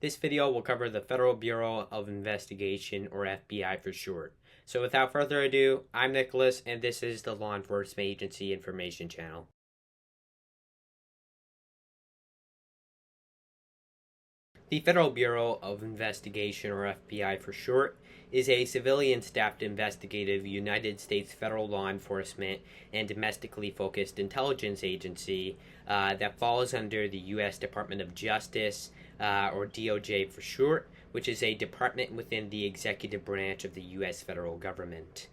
This video will cover the Federal Bureau of Investigation, or FBI for short. So without further ado, I'm Nicholas, and this is the Law Enforcement Agency Information Channel. The Federal Bureau of Investigation, or FBI for short, is a civilian-staffed investigative United States federal law enforcement and domestically focused intelligence agency that falls under the U.S. Department of Justice, or DOJ for short, which is a department within the executive branch of the U.S. federal government.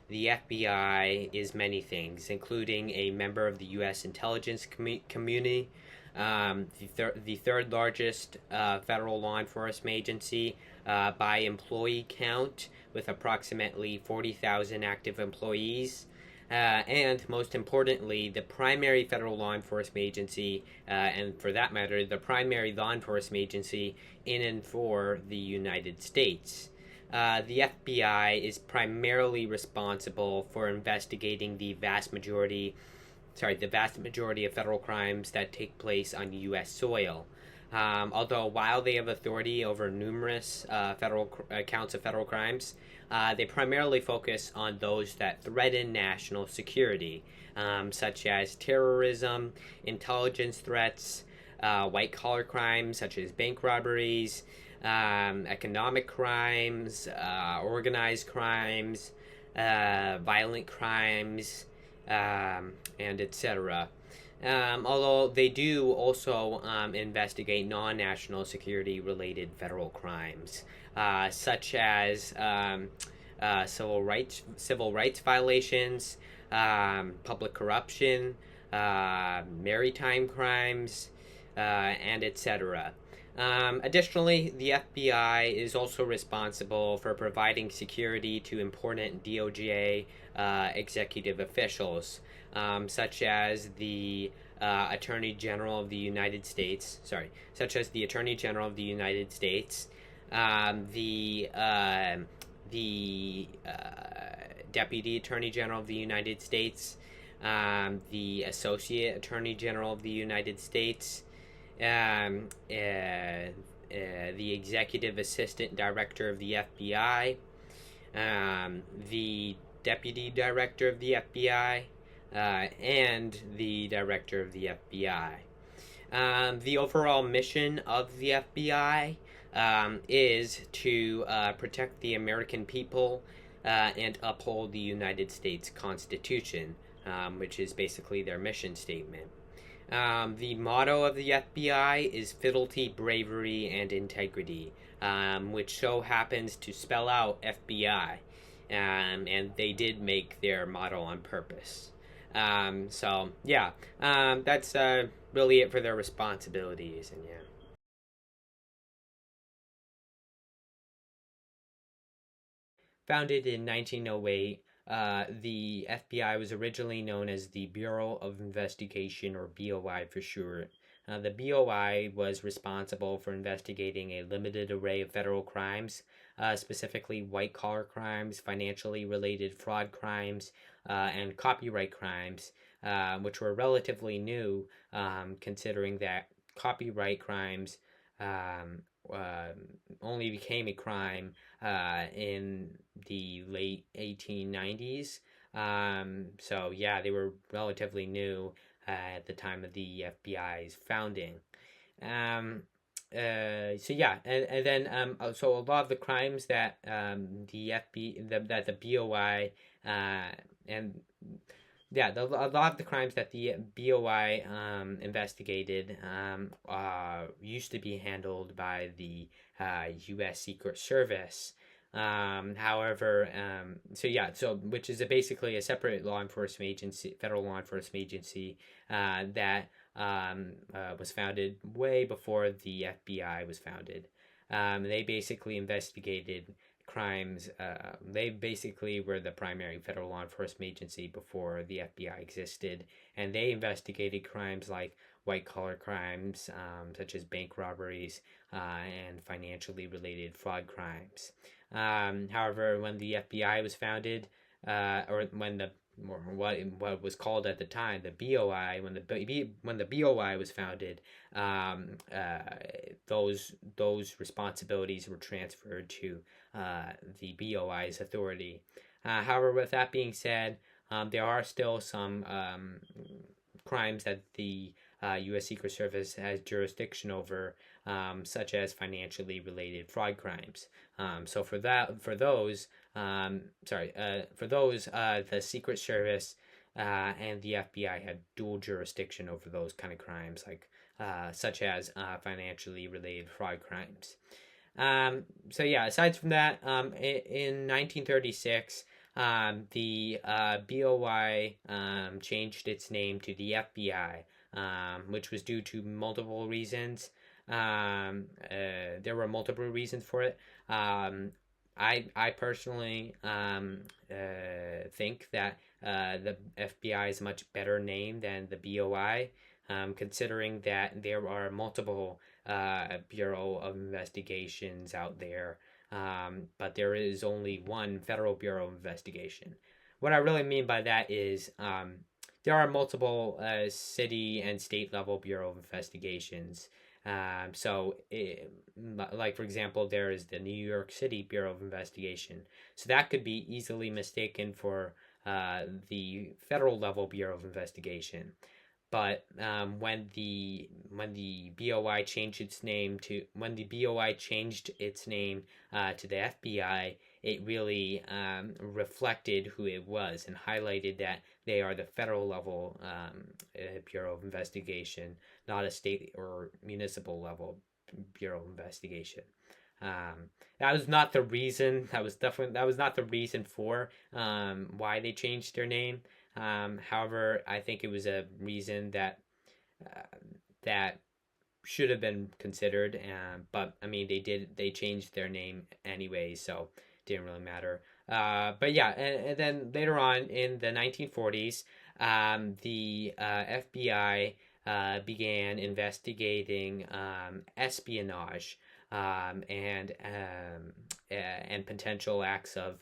The FBI is many things, including a member of the U.S. intelligence community, the third largest federal law enforcement agency by employee count, with approximately 40,000 active employees. And most importantly, the primary federal law enforcement agency, and for that matter, the primary law enforcement agency in and for the United States. The FBI is primarily responsible for investigating the vast majority of federal crimes that take place on U.S. soil. Although while they have authority over numerous counts of federal crimes, they primarily focus on those that threaten national security, such as terrorism, intelligence threats, white-collar crimes such as bank robberies, economic crimes, organized crimes, violent crimes, and etc. Although they do also investigate non-national security-related federal crimes, such as civil rights violations, public corruption, maritime crimes, and etc. Additionally, the FBI is also responsible for providing security to important DOJ executive officials, such as the Attorney General of the United States. The Deputy Attorney General of the United States, the Associate Attorney General of the United States, the Executive Assistant Director of the FBI, the Deputy Director of the FBI, and the Director of the FBI. The overall mission of the FBI is to protect the American people and uphold the United States Constitution, which is basically their mission statement. The motto of the FBI is Fidelity, Bravery, and Integrity, which so happens to spell out FBI. And they did make their motto on purpose. That's really it for their responsibilities, and yeah. Founded in 1908, the FBI was originally known as the Bureau of Investigation, or BOI for short. The BOI was responsible for investigating a limited array of federal crimes, specifically white-collar crimes, financially related fraud crimes, and copyright crimes, which were relatively new, considering that copyright crimes only became a crime in the late 1890s. They were relatively new at the time of the FBI's founding. So a lot of the crimes that the BOI a lot of the crimes that the BOI investigated used to be handled by the U.S. Secret Service. Which is basically a separate law enforcement agency, federal law enforcement agency that was founded way before the FBI was founded. They basically investigated crimes. They basically were the primary federal law enforcement agency before the FBI existed, and they investigated crimes like white-collar crimes, such as bank robberies and financially related fraud crimes. However, when the FBI was founded, or when the or what was called at the time the BOI, when the BOI was founded, those responsibilities were transferred to the BOI's authority. However, with that being said, there are still some crimes that the U.S. Secret Service has jurisdiction over, such as financially related fraud crimes. So for those, the Secret Service and the FBI had dual jurisdiction over those kind of crimes, like such as financially related fraud crimes. So yeah, aside from that, in 1936, the BOI changed its name to the FBI, which was due to multiple reasons. There were multiple reasons for it. I personally think that the FBI is a much better name than the BOI, considering that there are multiple Bureau of Investigations out there, but there is only one Federal Bureau of Investigation. What I really mean by that is there are multiple city and state level Bureau of Investigations. Like for example, there is the New York City Bureau of Investigation. So that could be easily mistaken for the federal level Bureau of Investigation. But when the BOI changed its name to the FBI, it really reflected who it was and highlighted that they are the federal level Bureau of Investigation, not a state or municipal level Bureau of Investigation. That was not the reason. That was not the reason for why they changed their name. However, I think it was a reason that should have been considered. But I mean, they changed their name anyway, so it didn't really matter. But yeah, and then later on in the 1940s, the FBI began investigating espionage and potential acts of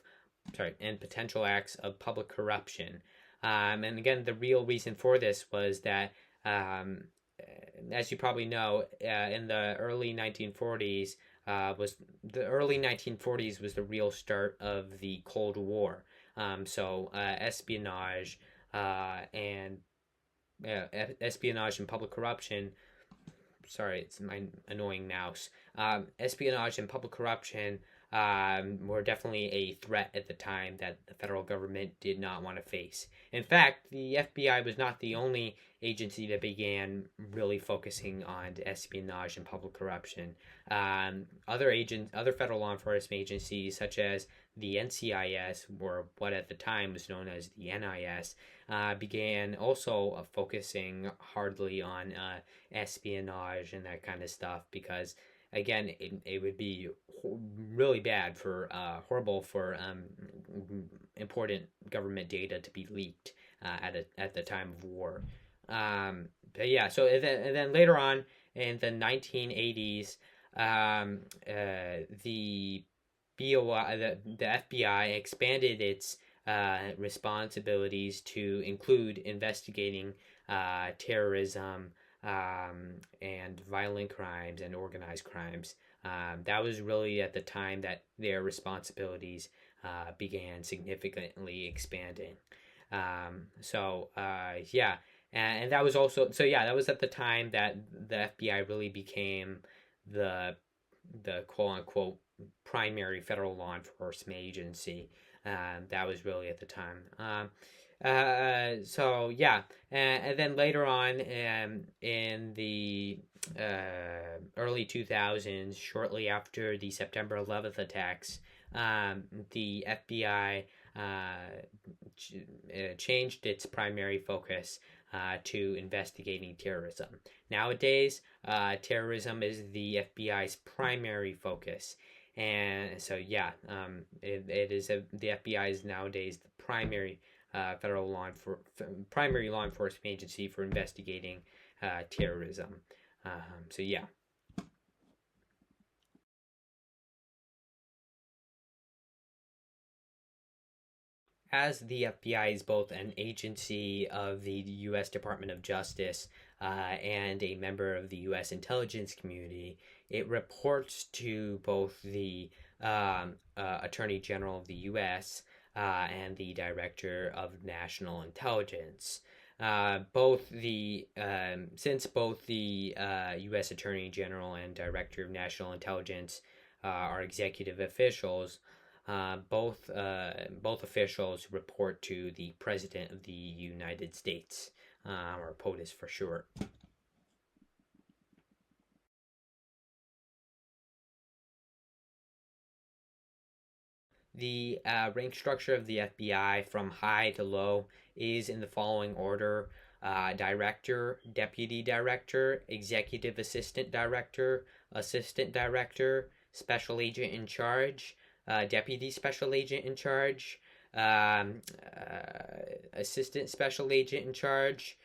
public corruption. And again, the real reason for this was that, as you probably know, in the early 1940s was the real start of the Cold War. So espionage and public corruption. Sorry, it's my annoying mouse. Espionage and public corruption were definitely a threat at the time that the federal government did not want to face. In fact, the FBI was not the only agency that began really focusing on espionage and public corruption. Other federal law enforcement agencies, such as the NCIS, or what at the time was known as the NIS, began also focusing hardly on espionage and that kind of stuff, because again, it would be really bad horrible for important government data to be leaked at the time of war. But yeah, so and then later on in the 1980s, the FBI expanded its responsibilities to include investigating terrorism, and violent crimes and organized crimes. That was really at the time that their responsibilities began significantly expanding. Yeah, and that was also that was at the time that the FBI really became the quote unquote primary federal law enforcement agency. That was really at the time. And then later on, in the early 2000s, shortly after the September 11th attacks, the FBI changed its primary focus to investigating terrorism. Nowadays, terrorism is the FBI's primary focus. And so, yeah, it is the FBI is nowadays the primary primary law enforcement agency for investigating terrorism. So yeah. As the FBI is both an agency of the U.S. Department of Justice and a member of the U.S. intelligence community, it reports to both the Attorney General of the U.S. And the Director of National Intelligence. Since both the U.S. Attorney General and Director of National Intelligence are executive officials, both officials report to the President of the United States, or POTUS for short. The rank structure of the FBI from high to low is in the following order: Director, Deputy Director, Executive Assistant Director, Assistant Director, Special Agent in Charge, Deputy Special Agent in Charge, Assistant Special Agent in Charge,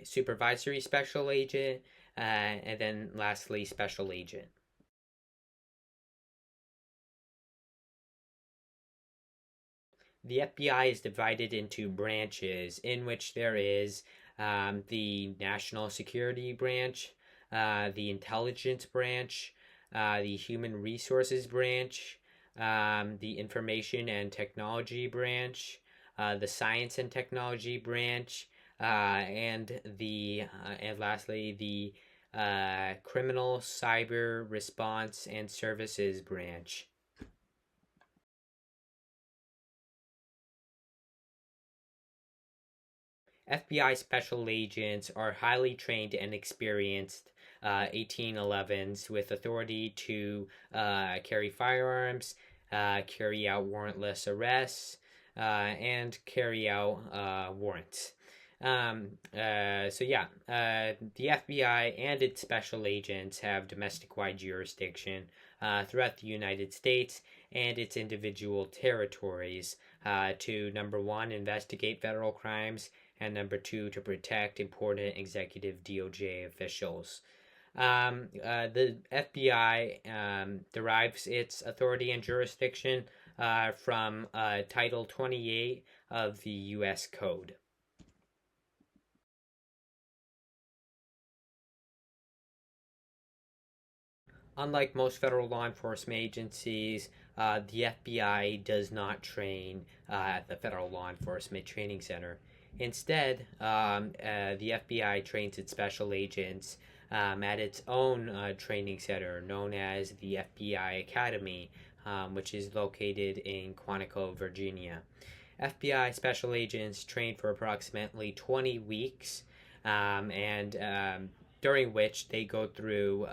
Supervisory Special Agent, and then lastly, Special Agent. The FBI is divided into branches, in which there is the National Security Branch, the Intelligence Branch, the Human Resources Branch, the Information and Technology Branch, the Science and Technology Branch, and lastly the Criminal Cyber Response and Services Branch. FBI special agents are highly trained and experienced 1811s with authority to carry firearms, carry out warrantless arrests, and carry out warrants. The FBI and its special agents have domestic-wide jurisdiction throughout the United States and its individual territories to, number one, investigate federal crimes, and number two, to protect important executive DOJ officials. The FBI derives its authority and jurisdiction from Title 28 of the U.S. Code. Unlike most federal law enforcement agencies, the FBI does not train at the Federal Law Enforcement Training Center. Instead, the FBI trains its special agents at its own training center known as the FBI Academy, which is located in Quantico, Virginia. FBI special agents train for approximately 20 weeks, during which they go through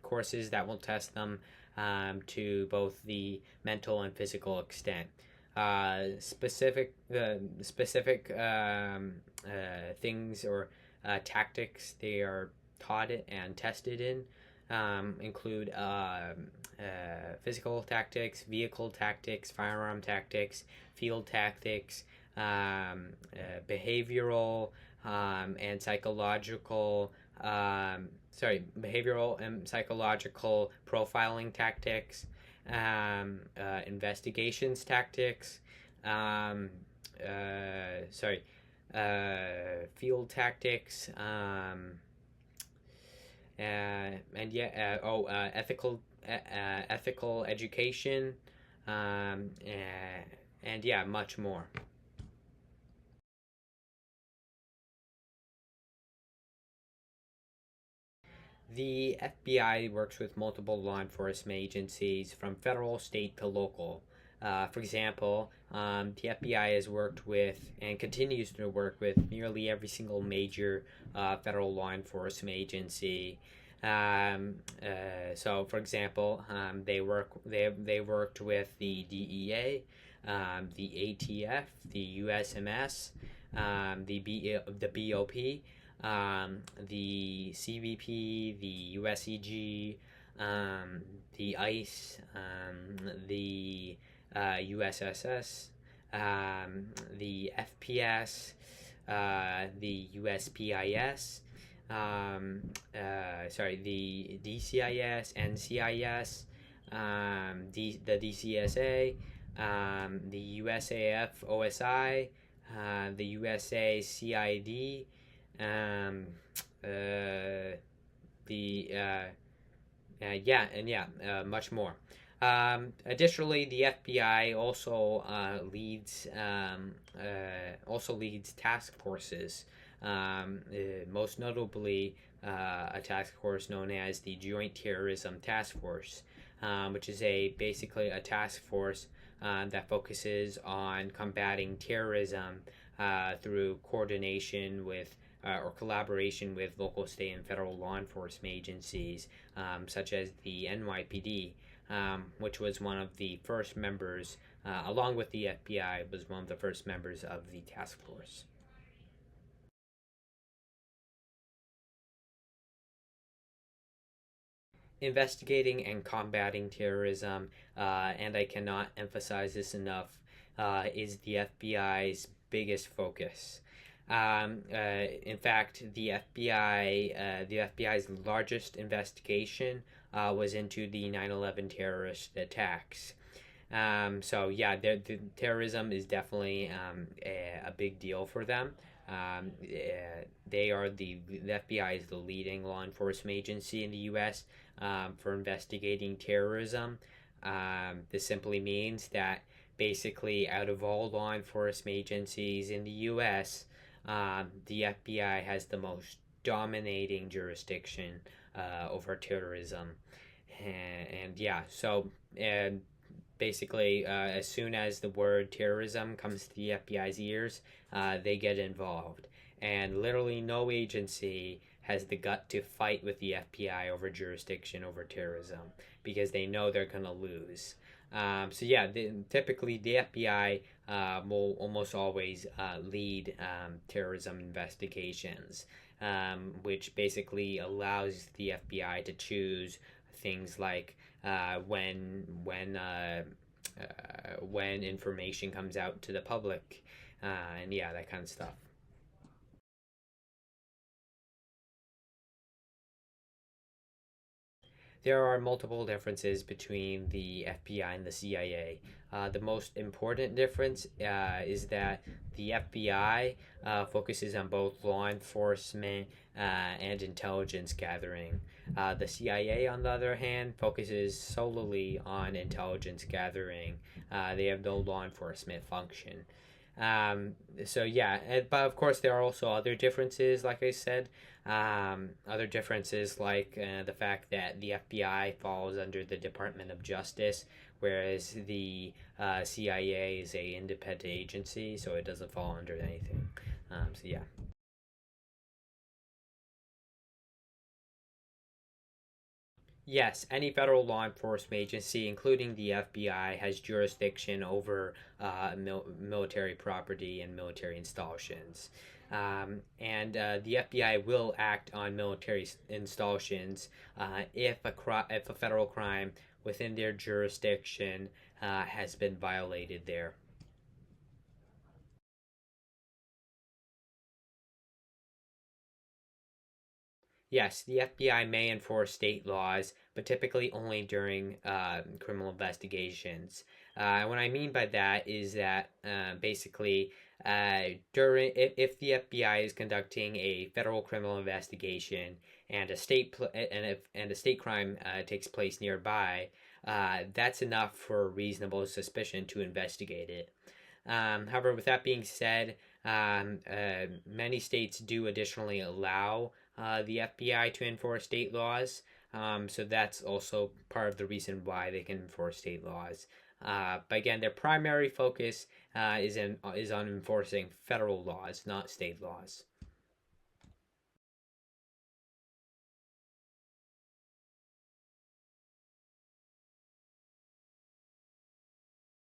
courses that will test them to both the mental and physical extent. Specific things or tactics they are taught and tested in include physical tactics, vehicle tactics, firearm tactics, field tactics, behavioral and psychological profiling tactics, investigations tactics, field tactics, ethical education, and much more. The FBI works with multiple law enforcement agencies from federal, state, to local. For example, the FBI has worked with and continues to work with nearly every single major federal law enforcement agency. For example, they worked with the DEA, the ATF, the USMS, the BOP, the CBP, the USEG, the ICE, the USSS, the FPS, the USPIS, the DCIS, NCIS, the DCSA, the USAF OSI, the USA CID, um, the much more. Additionally, the FBI also leads task forces. Most notably, a task force known as the Joint Terrorism Task Force, which is basically a task force that focuses on combating terrorism through coordination with or collaboration with local, state, and federal law enforcement agencies, such as the NYPD, which was one of the first members, along with the FBI, was one of the first members of the task force. Investigating and combating terrorism, and I cannot emphasize this enough, is the FBI's biggest focus. In fact, the FBI's largest investigation was into the 9/11 terrorist attacks. The terrorism is definitely a big deal for them. The FBI is the leading law enforcement agency in the U.S. For investigating terrorism. This simply means that basically, out of all law enforcement agencies in the U.S., the FBI has the most dominating jurisdiction over terrorism. And basically, as soon as the word terrorism comes to the FBI's ears, they get involved. And literally no agency has the gut to fight with the FBI over jurisdiction over terrorism because they know they're going to lose. Typically the FBI will almost always lead terrorism investigations, which basically allows the FBI to choose things like when information comes out to the public, that kind of stuff. There are multiple differences between the FBI and the CIA. The most important difference is that the FBI focuses on both law enforcement and intelligence gathering. The CIA, on the other hand, focuses solely on intelligence gathering. They have no law enforcement function. But of course, there are also other differences, like I said. Other differences like the fact that the FBI falls under the Department of Justice, whereas the CIA is a independent agency, so it doesn't fall under anything. So yeah. Yes, any federal law enforcement agency, including the FBI, has jurisdiction over military property and military installations. And the FBI will act on military installations if a federal crime within their jurisdiction has been violated there. Yes, the FBI may enforce state laws, but typically only during criminal investigations. What I mean by that is that basically, during if the FBI is conducting a federal criminal investigation and a state crime takes place nearby, that's enough for reasonable suspicion to investigate it. However, with that being said, many states do additionally allow the FBI to enforce state laws. So that's also part of the reason why they can enforce state laws. But again, their primary focus is on enforcing federal laws, not state laws.